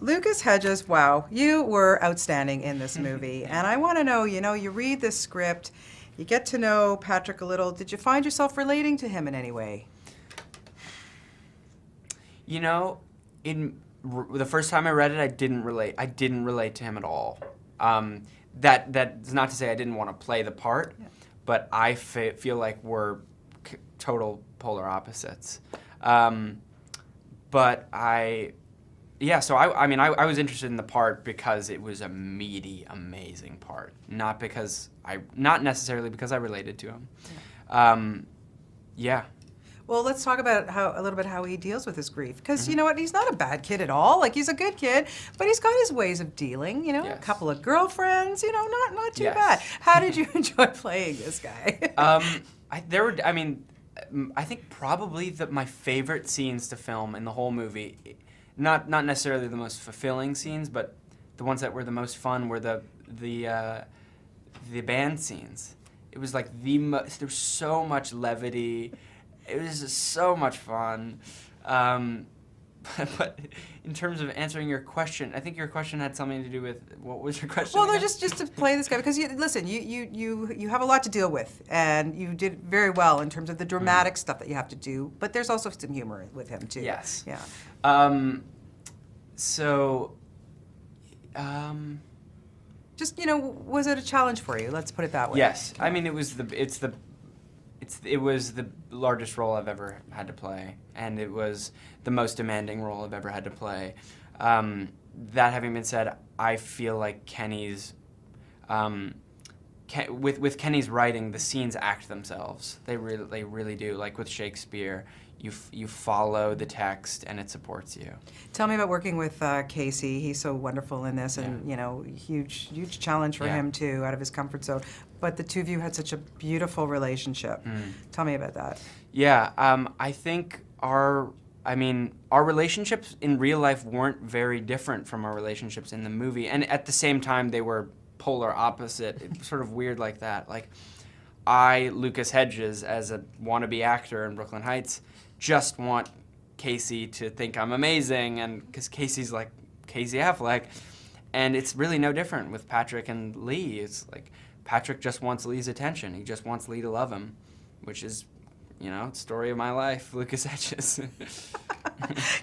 Lucas Hedges, wow, you were outstanding in this movie. And I want to know, you read this script, you get to know Patrick a little. Did you find yourself relating to him in any way? The first time I read it, I didn't relate. I didn't relate to him at all. That's not to say I didn't want to play the part, but I feel like we're total polar opposites. But I was interested in the part because it was a meaty, amazing part, not necessarily because I related to him. Well, let's talk about a little bit how he deals with his grief, because you know what, he's not a bad kid at all. Like, he's a good kid, but he's got his ways of dealing. A couple of girlfriends. Not too bad. How did you enjoy playing this guy? I think probably my favorite scenes to film in the whole movie, not necessarily the most fulfilling scenes, but the ones that were the most fun were the band scenes. It was like there was so much levity. It was just so much fun. But in terms of answering your question, I think your question had something to do with, what was your question? Well, just to play this guy, because you have a lot to deal with, and you did very well in terms of the dramatic stuff that you have to do, but there's also some humor with him too. Yes. Yeah. Was it a challenge for you? Let's put it that way. Yes. I mean, it was the largest role I've ever had to play, and it was the most demanding role I've ever had to play. That having been said, I feel like Kenny's, with Kenny's writing, the scenes act themselves. They really do. Like with Shakespeare, you follow the text and it supports you. Tell me about working with Casey. He's so wonderful in this, and huge challenge for him too, out of his comfort zone. But the two of you had such a beautiful relationship. Tell me about that. Yeah, I think our relationships in real life weren't very different from our relationships in the movie, and at the same time they were polar opposite. It's sort of weird like that. Like, Lucas Hedges, as a wannabe actor in Brooklyn Heights, just want Casey to think I'm amazing, and because Casey's like Casey Affleck, and it's really no different with Patrick and Lee. It's like Patrick just wants Lee's attention. He just wants Lee to love him, which is, story of my life, Lucas Hedges.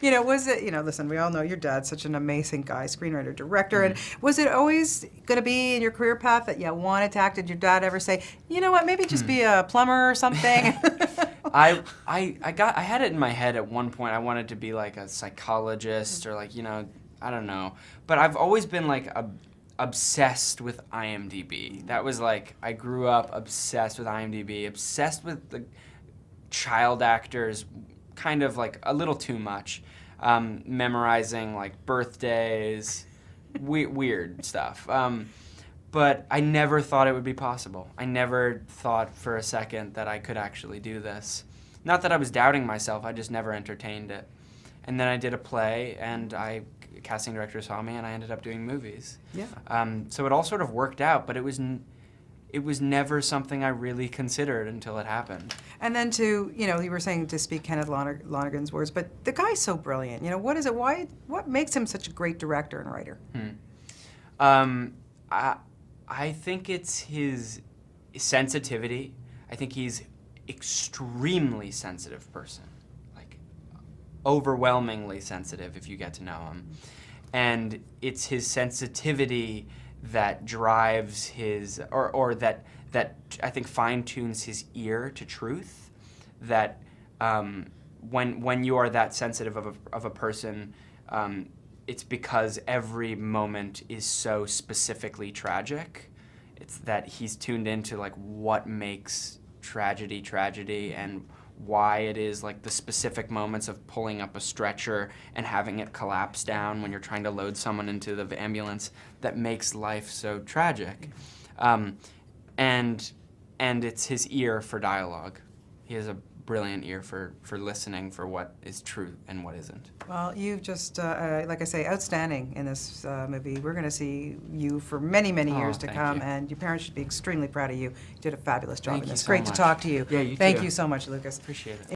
Was it, listen, we all know your dad's such an amazing guy, screenwriter, director, and was it always going to be in your career path that you wanted to act? Did your dad ever say, you know what, maybe just be a plumber or something? I had it in my head at one point. I wanted to be like a psychologist or I don't know. But I've always been obsessed with IMDb. That was I grew up obsessed with IMDb, obsessed with the child actors, kind of a little too much, memorizing birthdays, weird stuff. But I never thought it would be possible. I never thought for a second that I could actually do this. Not that I was doubting myself, I just never entertained it. And then I did a play, and casting director saw me, and I ended up doing movies. Yeah. So it all sort of worked out, but it was never something I really considered until it happened. And then you were saying to speak Kenneth Lonergan's words, but the guy's so brilliant. What is it? What makes him such a great director and writer? I think it's his sensitivity. I think he's extremely sensitive person, overwhelmingly sensitive if you get to know him. And it's his sensitivity that drives his, or that I think fine-tunes his ear to truth. That when you are that sensitive of a person, it's because every moment is so specifically tragic. It's that he's tuned into what makes tragedy, and why it is the specific moments of pulling up a stretcher and having it collapse down when you're trying to load someone into the ambulance that makes life so tragic. And it's his ear for dialogue. He has a brilliant ear for listening for what is true and what isn't. Well, you've just, like I say, outstanding in this movie. We're going to see you for many, many years to come, and your parents should be extremely proud of you. You did a fabulous job in this. Great to talk to you. Yeah, you too. Thank you so much, Lucas. Appreciate it.